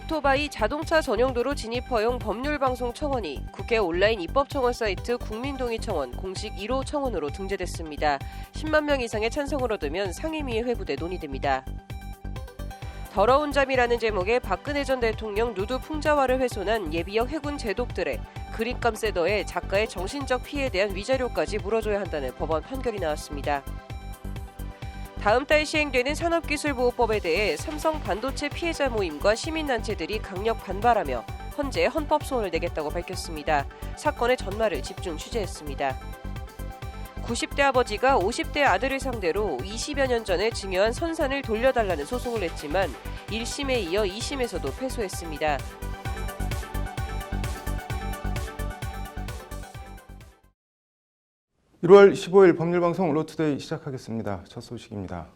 오토바이 자동차 전용도로 진입 허용 법률방송 청원이 국회 온라인 입법청원 사이트 국민동의청원 공식 1호 청원으로 등재됐습니다. 10만 명 이상의 찬성을 얻으면 상임위에 회부돼 논의됩니다. 더러운 잠이라는 제목의 박근혜 전 대통령 누드 풍자화를 훼손한 예비역 해군 제독들의 그립감 더해 작가의 정신적 피해에 대한 위자료까지 물어줘야 한다는 법원 판결이 나왔습니다. 다음 달 시행되는 산업기술보호법에 대해 삼성 반도체 피해자 모임과 시민단체들이 강력 반발하며 헌재 헌법소원을 내겠다고 밝혔습니다. 사건의 전말을 집중 취재했습니다. 90대 아버지가 50대 아들을 상대로 20여 년 전에 증여한 선산을 돌려달라는 소송을 냈지만 1심에 이어 2심에서도 패소했습니다. (1월 15일) 법률방송 로투데이 시작하겠습니다. 첫 소식입니다.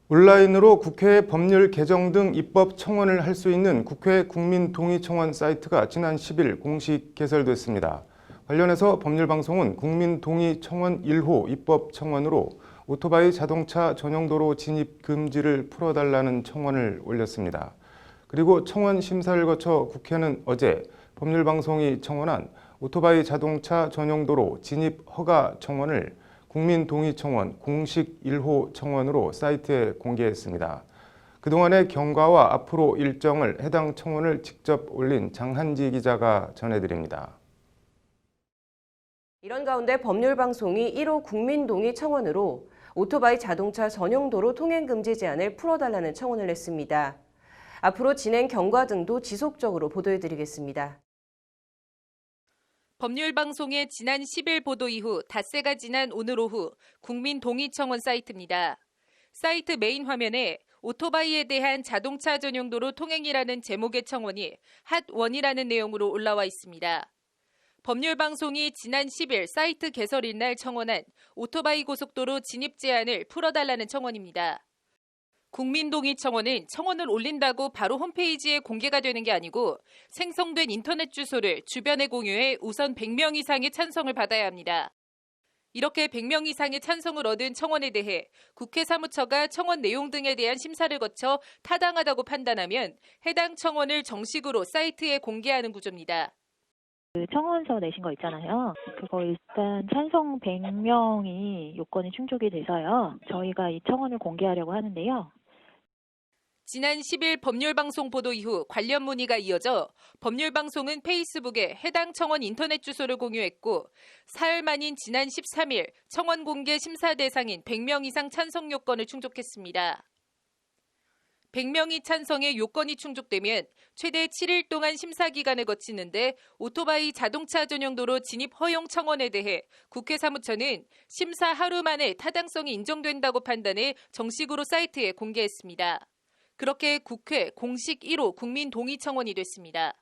온라인으로 국회 법률 개정 등 입법 청원을 할 수 있는 국회 국민동의청원 사이트가 지난 10일 공식 개설됐습니다. 관련해서 법률방송은 국민동의청원 1호 입법 청원으로 오토바이 자동차 전용도로 진입 금지를 풀어달라는 청원을 올렸습니다. 그리고 청원 심사를 거쳐 국회는 어제 법률방송이 청원한 오토바이 자동차 전용도로 진입 허가 청원을 국민동의청원 공식 1호 청원으로 사이트에 공개했습니다. 그동안의 경과와 앞으로 일정을 해당 청원을 직접 올린 장한지 기자가 전해드립니다. 이런 가운데 법률방송이 1호 국민동의 청원으로 오토바이 자동차 전용도로 통행금지 제한을 풀어달라는 청원을 냈습니다. 앞으로 진행 경과 등도 지속적으로 보도해드리겠습니다. 법률방송의 지난 10일 보도 이후 닷새가 지난 오늘 오후 국민동의청원 사이트입니다. 사이트 메인 화면에 오토바이에 대한 자동차 전용도로 통행이라는 제목의 청원이 핫1이라는 내용으로 올라와 있습니다. 법률방송이 지난 10일 사이트 개설일 날 청원한 오토바이 고속도로 진입 제한을 풀어달라는 청원입니다. 국민동의청원은 청원을 올린다고 바로 홈페이지에 공개가 되는 게 아니고 생성된 인터넷 주소를 주변에 공유해 우선 100명 이상의 찬성을 받아야 합니다. 이렇게 100명 이상의 찬성을 얻은 청원에 대해 국회 사무처가 청원 내용 등에 대한 심사를 거쳐 타당하다고 판단하면 해당 청원을 정식으로 사이트에 공개하는 구조입니다. 그 청원서 내신 거 있잖아요. 그거 일단 찬성 100명이 요건이 충족이 돼서요. 저희가 이 청원을 공개하려고 하는데요. 지난 10일 법률방송 보도 이후 관련 문의가 이어져 법률방송은 페이스북에 해당 청원 인터넷 주소를 공유했고 사흘 만인 지난 13일 청원 공개 심사 대상인 100명 이상 찬성 요건을 충족했습니다. 100명이 찬성해 요건이 충족되면 최대 7일 동안 심사 기간을 거치는데 오토바이 자동차 전용도로 진입 허용 청원에 대해 국회 사무처는 심사 하루 만에 타당성이 인정된다고 판단해 정식으로 사이트에 공개했습니다. 그렇게 국회 공식 1호 국민동의청원이 됐습니다.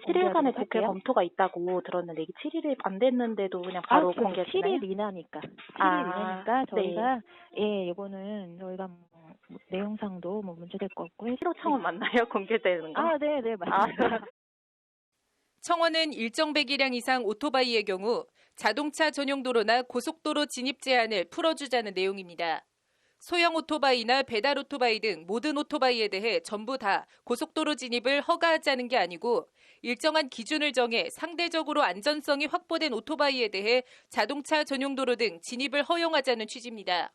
7일간의 국회 검토가 있다고 들었는데 이게 7일이 안 됐는데도 그냥 바로 공개했나요? 7일 이나니까. 7일 이나니까 저희가 네. 이거는 저희가 내용상도 문제될 것 같고 1호 청원 맞나요? 공개되는 거? 네, 맞습니다. 청원은 일정 배기량 이상 오토바이의 경우 자동차 전용도로나 고속도로 진입 제한을 풀어주자는 내용입니다. 소형 오토바이나 배달 오토바이 등 모든 오토바이에 대해 전부 다 고속도로 진입을 허가하자는 게 아니고 일정한 기준을 정해 상대적으로 안전성이 확보된 오토바이에 대해 자동차 전용도로 등 진입을 허용하자는 취지입니다.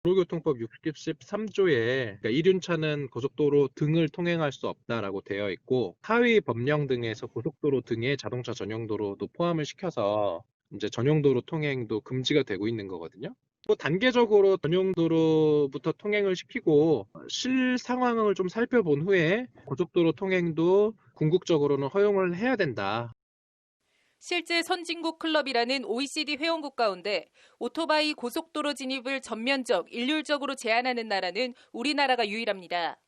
도로교통법 63조에 이륜차는 고속도로 등을 통행할 수 없다라고 되어 있고 하위 법령 등에서 고속도로 등의 자동차 전용도로도 포함을 시켜서 이제 전용도로 통행도 금지가 되고 있는 거거든요. 또 단계적으로 전용도로부터 통행을 시키고 실 상황을 좀 살펴본 후에 고속도로 통행도 궁극적으로는 허용을 해야 된다. 실제 선진국 클럽이라는 OECD 회원국 가운데 오토바이 고속도로 진입을 전면적, 일률적으로 제한하는 나라는 우리나라가 유일합니다.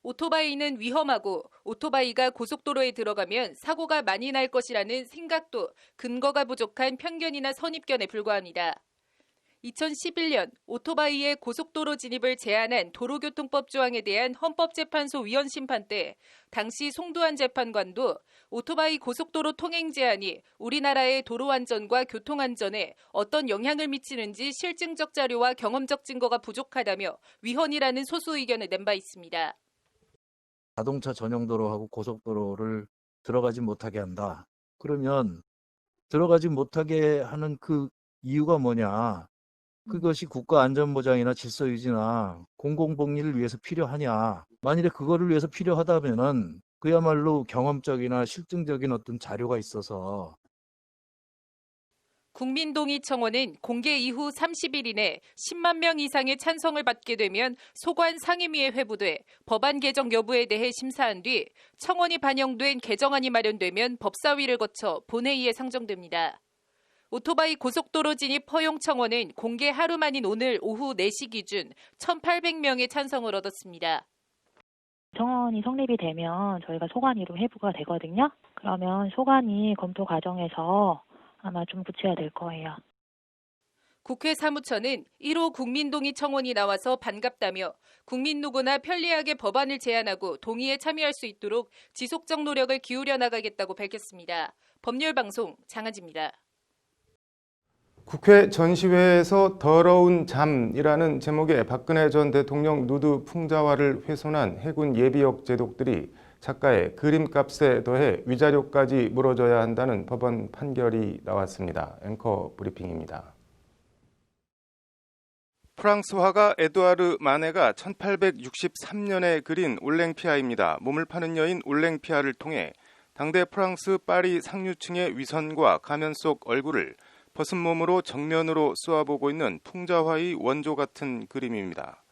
오토바이는 위험하고 오토바이가 고속도로에 들어가면 사고가 많이 날 것이라는 생각도 근거가 부족한 편견이나 선입견에 불과합니다. 2011년 오토바이의 고속도로 진입을 제한한 도로교통법 조항에 대한 헌법재판소 위헌 심판 때 당시 송두환 재판관도 오토바이 고속도로 통행 제한이 우리나라의 도로안전과 교통안전에 어떤 영향을 미치는지 실증적 자료와 경험적 증거가 부족하다며 위헌이라는 소수 의견을 낸 바 있습니다. 자동차 전용도로하고 고속도로를 들어가지 못하게 한다. 그러면 들어가지 못하게 하는 그 이유가 뭐냐? 그것이 국가 안전보장이나 질서 유지나 공공복리를 위해서 필요하냐? 만일에 그거를 위해서 필요하다면은 그야말로 경험적이나 실증적인 어떤 자료가 있어서 국민동의청원은 공개 이후 30일 이내 10만 명 이상의 찬성을 받게 되면 소관 상임위에 회부돼 법안 개정 여부에 대해 심사한 뒤 청원이 반영된 개정안이 마련되면 법사위를 거쳐 본회의에 상정됩니다. 오토바이 고속도로 진입 허용 청원은 공개 하루 만인 오늘 오후 4시 기준 1,800명의 찬성을 얻었습니다. 청원이 성립이 되면 저희가 소관위로 회부가 되거든요. 그러면 소관위 검토 과정에서 아마 좀 붙여야 될 거예요. 국회 사무처는 1호 국민동의 청원이 나와서 반갑다며 국민 누구나 편리하게 법안을 제안하고 동의에 참여할 수 있도록 지속적 노력을 기울여 나가겠다고 밝혔습니다. 법률방송 장하지입니다. 국회 전시회에서 더러운 잠이라는 제목의 박근혜 전 대통령 누드 풍자화를 훼손한 해군 예비역 제독들이 작가의 그림값에 더해 위자료까지 물어줘야 한다는 법원 판결이 나왔습니다. 앵커 브리핑입니다. 프랑스 화가 에두아르 마네가 1863년에 그린 올랭피아입니다. 몸을 파는 여인 올랭피아를 통해 당대 프랑스 파리 상류층의 위선과 가면 속 얼굴을 벗은 몸으로 정면으로 쏘아보고 있는 풍자화의 원조 같은 그림입니다.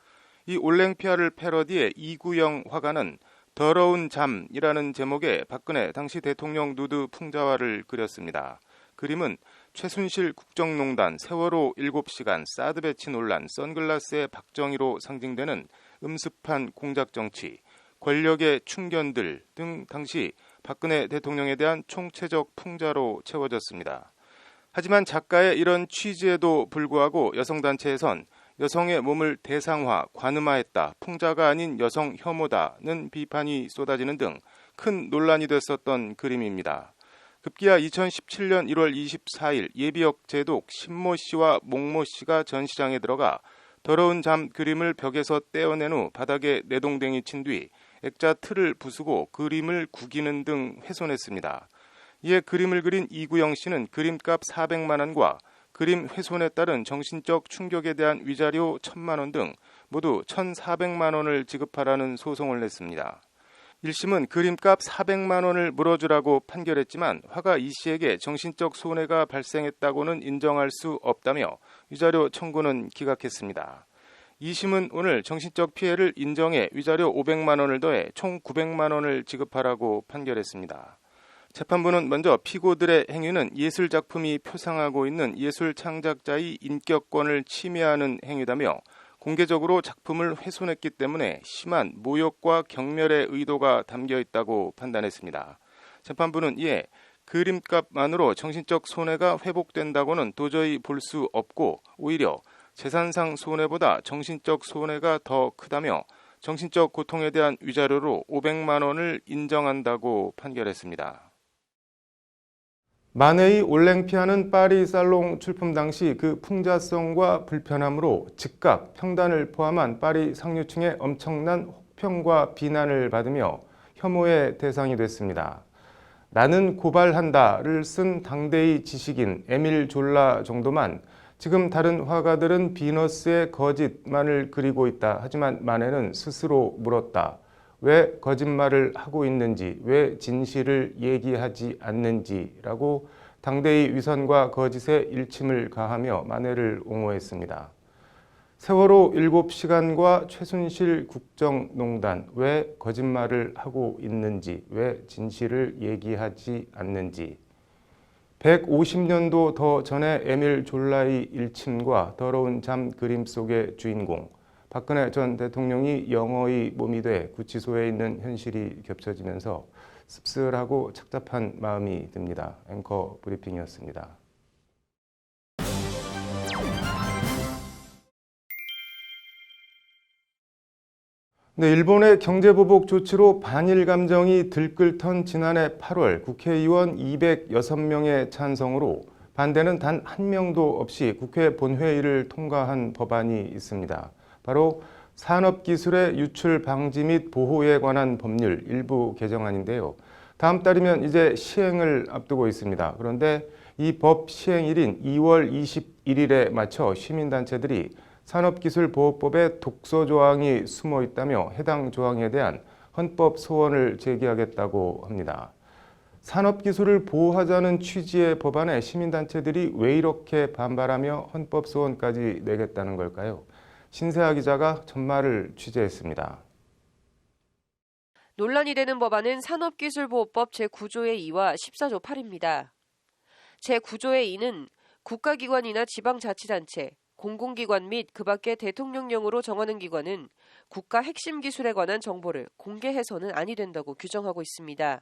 이 올랭피아를 패러디해 이구영 화가는 더러운 잠이라는 제목의 박근혜 당시 대통령 누드 풍자화를 그렸습니다. 그림은 최순실 국정농단, 세월호 7시간, 사드 배치 논란, 선글라스의 박정희로 상징되는 음습한 공작정치, 권력의 충견들 등 당시 박근혜 대통령에 대한 총체적 풍자로 채워졌습니다. 하지만 작가의 이런 취지에도 불구하고 여성단체에선 여성의 몸을 대상화, 관음화했다, 풍자가 아닌 여성 혐오다는 비판이 쏟아지는 등 큰 논란이 됐었던 그림입니다. 급기야 2017년 1월 24일 예비역 제독 신모 씨와 목모 씨가 전시장에 들어가 더러운 잠 그림을 벽에서 떼어낸 후 바닥에 내동댕이 친 뒤 액자 틀을 부수고 그림을 구기는 등 훼손했습니다. 이에 그림을 그린 이구영 씨는 그림값 400만 원과 그림 훼손에 따른 정신적 충격에 대한 위자료 1,000만 원 등 모두 1,400만 원을 지급하라는 소송을 냈습니다. 1심은 그림값 400만 원을 물어주라고 판결했지만 화가 이 씨에게 정신적 손해가 발생했다고는 인정할 수 없다며 위자료 청구는 기각했습니다. 2심은 오늘 정신적 피해를 인정해 위자료 500만 원을 더해 총 900만 원을 지급하라고 판결했습니다. 재판부는 먼저 피고들의 행위는 예술작품이 표상하고 있는 예술 창작자의 인격권을 침해하는 행위다며 공개적으로 작품을 훼손했기 때문에 심한 모욕과 경멸의 의도가 담겨 있다고 판단했습니다. 재판부는 이에 그림값만으로 정신적 손해가 회복된다고는 도저히 볼 수 없고 오히려 재산상 손해보다 정신적 손해가 더 크다며 정신적 고통에 대한 위자료로 500만 원을 인정한다고 판결했습니다. 마네의 올랭피아는 파리 살롱 출품 당시 그 풍자성과 불편함으로 즉각 평단을 포함한 파리 상류층의 엄청난 혹평과 비난을 받으며 혐오의 대상이 됐습니다. 나는 고발한다를 쓴 당대의 지식인 에밀 졸라 정도만 지금 다른 화가들은 비너스의 거짓만을 그리고 있다. 하지만 마네는 스스로 물었다. 왜 거짓말을 하고 있는지, 왜 진실을 얘기하지 않는지라고 당대의 위선과 거짓에 일침을 가하며 마네를 옹호했습니다. 세월호 7시간과 최순실 국정농단, 왜 거짓말을 하고 있는지, 왜 진실을 얘기하지 않는지, 150년도 더 전에 에밀 졸라의 일침과 더러운 잠 그림 속의 주인공, 박근혜 전 대통령이 영어의 몸이 돼 구치소에 있는 현실이 겹쳐지면서 씁쓸하고 착잡한 마음이 듭니다. 앵커 브리핑이었습니다. 네, 일본의 경제보복 조치로 반일 감정이 들끓던 지난해 8월 국회의원 206명의 찬성으로 반대는 단 한 명도 없이 국회 본회의를 통과한 법안이 있습니다. 바로 산업기술의 유출 방지 및 보호에 관한 법률 일부 개정안인데요. 다음 달이면 이제 시행을 앞두고 있습니다. 그런데 이 법 시행일인 2월 21일에 맞춰 시민단체들이 산업기술보호법에 독소 조항이 숨어 있다며 해당 조항에 대한 헌법 소원을 제기하겠다고 합니다. 산업기술을 보호하자는 취지의 법안에 시민단체들이 왜 이렇게 반발하며 헌법 소원까지 내겠다는 걸까요? 신세아 기자가 전말을 취재했습니다. 논란이 되는 법안은 산업기술보호법 제9조의 2와 14조 8입니다. 제9조의 2는 국가기관이나 지방자치단체, 공공기관 및 그 밖의 대통령령으로 정하는 기관은 국가 핵심 기술에 관한 정보를 공개해서는 아니 된다고 규정하고 있습니다.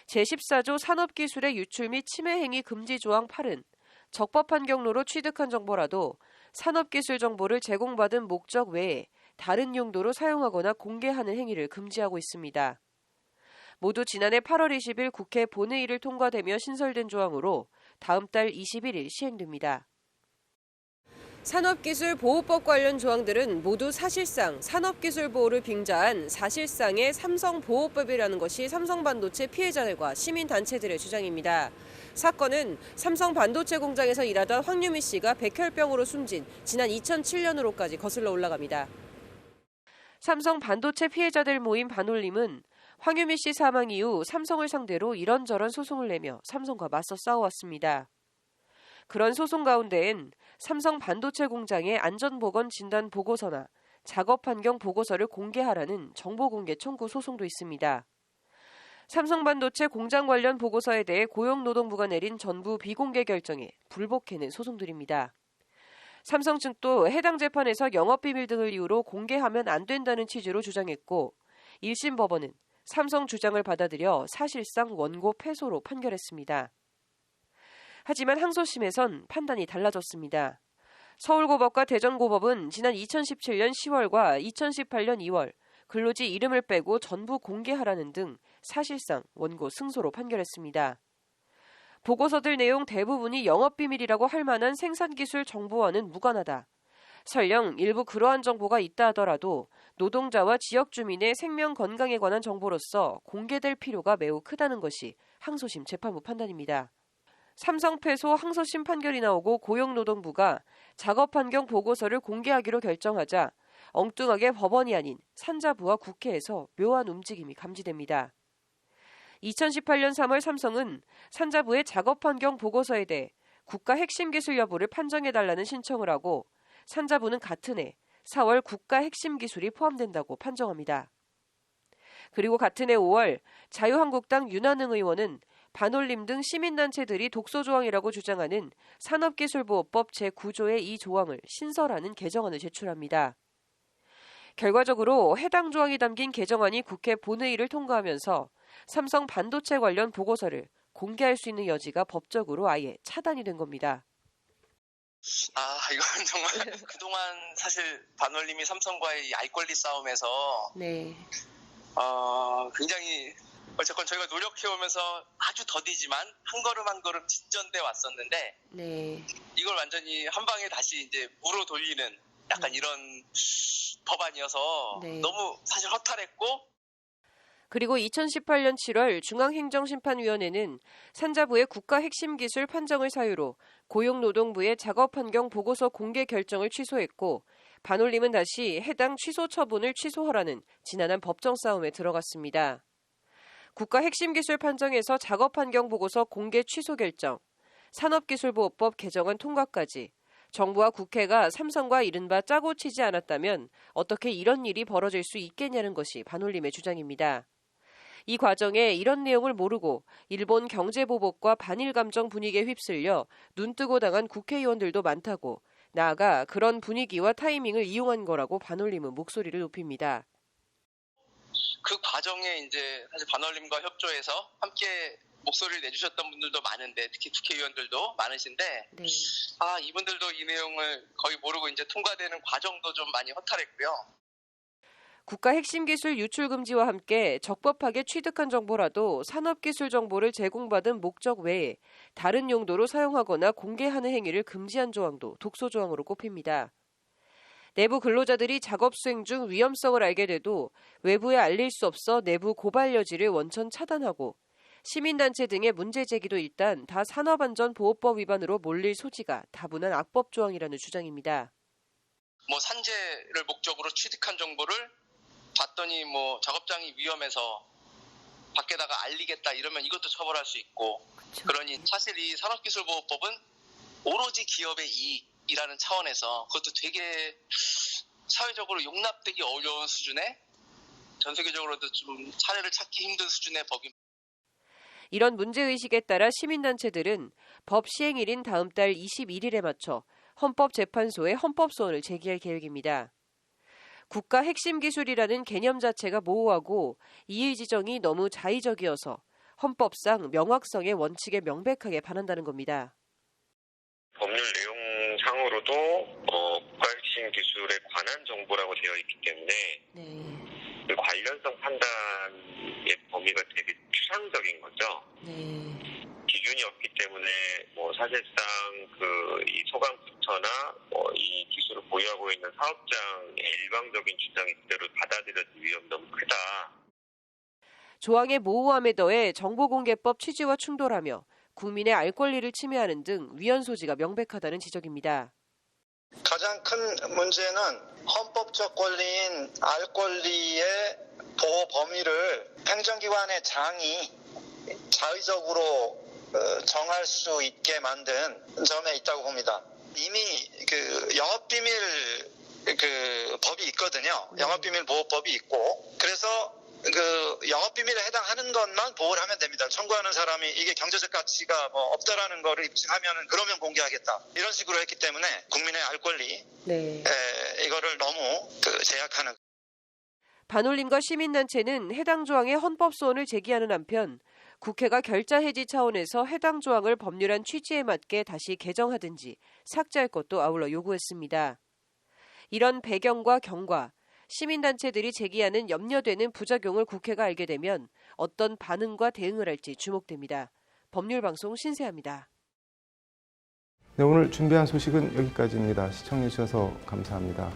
제14조 산업기술의 유출 및 침해 행위 금지 조항 8은 적법한 경로로 취득한 정보라도 산업기술 정보를 제공받은 목적 외에 다른 용도로 사용하거나 공개하는 행위를 금지하고 있습니다. 모두 지난해 8월 20일 국회 본회의를 통과되며 신설된 조항으로 다음 달 21일 시행됩니다. 산업기술보호법 관련 조항들은 모두 사실상 산업기술 보호를 빙자한 사실상의 삼성보호법이라는 것이 삼성반도체 피해자들과 시민단체들의 주장입니다. 사건은 삼성반도체 공장에서 일하던 황유미 씨가 백혈병으로 숨진 지난 2007년으로까지 거슬러 올라갑니다. 삼성반도체 피해자들 모임 반올림은 황유미 씨 사망 이후 삼성을 상대로 이런저런 소송을 내며 삼성과 맞서 싸워왔습니다. 그런 소송 가운데엔 삼성 반도체 공장의 안전보건 진단 보고서나 작업 환경 보고서를 공개하라는 정보 공개 청구 소송도 있습니다. 삼성 반도체 공장 관련 보고서에 대해 고용노동부가 내린 전부 비공개 결정에 불복해낸 소송들입니다. 삼성 측도 해당 재판에서 영업비밀 등을 이유로 공개하면 안 된다는 취지로 주장했고 1심 법원은 삼성 주장을 받아들여 사실상 원고 패소로 판결했습니다. 하지만 항소심에선 판단이 달라졌습니다. 서울고법과 대전고법은 지난 2017년 10월과 2018년 2월 근로지 이름을 빼고 전부 공개하라는 등 사실상 원고 승소로 판결했습니다. 보고서들 내용 대부분이 영업비밀이라고 할 만한 생산기술 정보와는 무관하다. 설령 일부 그러한 정보가 있다 하더라도 노동자와 지역 주민의 생명 건강에 관한 정보로서 공개될 필요가 매우 크다는 것이 항소심 재판부 판단입니다. 삼성 패소 항소심 판결이 나오고 고용노동부가 작업환경 보고서를 공개하기로 결정하자 엉뚱하게 법원이 아닌 산자부와 국회에서 묘한 움직임이 감지됩니다. 2018년 3월 삼성은 산자부의 작업환경 보고서에 대해 국가 핵심 기술 여부를 판정해달라는 신청을 하고 산자부는 같은 해 4월 국가 핵심 기술이 포함된다고 판정합니다. 그리고 같은 해 5월 자유한국당 윤한흥 의원은 반올림 등 시민단체들이 독소조항이라고 주장하는 산업기술보호법 제9조의 이 조항을 신설하는 개정안을 제출합니다. 결과적으로 해당 조항이 담긴 개정안이 국회 본회의를 통과하면서 삼성 반도체 관련 보고서를 공개할 수 있는 여지가 법적으로 아예 차단이 된 겁니다. 이건 정말 그동안 사실 반올림이 삼성과의 알 권리 싸움에서 굉장히 어쨌건 저희가 노력해오면서 아주 더디지만 한 걸음 한 걸음 진전돼 왔었는데 이걸 완전히 한 방에 다시 이제 무로 돌리는 약간 이런 법안이어서 너무 사실 허탈했고 그리고 2018년 7월 중앙행정심판위원회는 산자부의 국가 핵심 기술 판정을 사유로 고용노동부의 작업환경 보고서 공개 결정을 취소했고 반올림은 다시 해당 취소 처분을 취소하라는 지난한 법정 싸움에 들어갔습니다. 국가 핵심 기술 판정에서 작업환경 보고서 공개 취소 결정, 산업기술보호법 개정안 통과까지 정부와 국회가 삼성과 이른바 짜고 치지 않았다면 어떻게 이런 일이 벌어질 수 있겠냐는 것이 반올림의 주장입니다. 이 과정에 이런 내용을 모르고 일본 경제보복과 반일 감정 분위기에 휩쓸려 눈뜨고 당한 국회의원들도 많다고 나아가 그런 분위기와 타이밍을 이용한 거라고 반올림은 목소리를 높입니다. 그 과정에 이제 사실 반올림과 협조해서 함께 목소리를 내주셨던 분들도 많은데 특히 국회의원들도 많으신데 이분들도 이 내용을 거의 모르고 이제 통과되는 과정도 좀 많이 허탈했고요. 국가 핵심 기술 유출 금지와 함께 적법하게 취득한 정보라도 산업기술 정보를 제공받은 목적 외에 다른 용도로 사용하거나 공개하는 행위를 금지한 조항도 독소조항으로 꼽힙니다. 내부 근로자들이 작업 수행 중 위험성을 알게 돼도 외부에 알릴 수 없어 내부 고발 여지를 원천 차단하고 시민단체 등의 문제 제기도 일단 다 산업안전보호법 위반으로 몰릴 소지가 다분한 악법 조항이라는 주장입니다. 뭐 산재를 목적으로 취득한 정보를 봤더니 뭐 작업장이 위험해서 밖에다가 알리겠다 이러면 이것도 처벌할 수 있고 그러니 사실 이 산업기술보호법은 오로지 기업의 이익이라는 차원에서 그것도 되게 사회적으로 용납되기 어려운 수준의 전 세계적으로도 좀 사례를 찾기 힘든 수준의 법입니다. 이런 문제의식에 따라 시민단체들은 법 시행일인 다음 달 21일에 맞춰 헌법재판소에 헌법소원을 제기할 계획입니다. 국가 핵심 기술이라는 개념 자체가 모호하고 이의 지정이 너무 자의적이어서 헌법상 명확성의 원칙에 명백하게 반한다는 겁니다. 법률 내용상으로도 국가 핵심 기술에 관한 정보라고 되어 있기 때문에 그 관련성 판단의 범위가 되게 추상적인 거죠. 기준이 없기 때문에 뭐 사실상 이 소방부처나 이 기술을 보유하고 있는 사업장의 일방적인 주장이 그대로 받아들여질 위험이 너무 크다. 조항의 모호함에 더해 정보공개법 취지와 충돌하며 국민의 알 권리를 침해하는 등 위헌 소지가 명백하다는 지적입니다. 가장 큰 문제는 헌법적 권리인 알 권리의 보호 범위를 행정기관의 장이 자의적으로 정할 수 있게 만든 점에 있다고 봅니다. 이미 영업비밀 법이 있거든요. 영업비밀 보호법이 있고 그래서 영업비밀에 해당하는 것만 보호를 하면 됩니다. 청구하는 사람이 이게 경제적 가치가 없다라는 거를 입증하면 그러면 공개하겠다. 이런 식으로 했기 때문에 국민의 알 권리 이거를 너무 제약하는. 반올림과 시민단체는 해당 조항의 헌법소원을 제기하는 한편 국회가 결자 해지 차원에서 해당 조항을 법률안 취지에 맞게 다시 개정하든지 삭제할 것도 아울러 요구했습니다. 이런 배경과 경과, 시민단체들이 제기하는 염려되는 부작용을 국회가 알게 되면 어떤 반응과 대응을 할지 주목됩니다. 법률방송 신세아입니다. 네, 오늘 준비한 소식은 여기까지입니다. 시청해주셔서 감사합니다.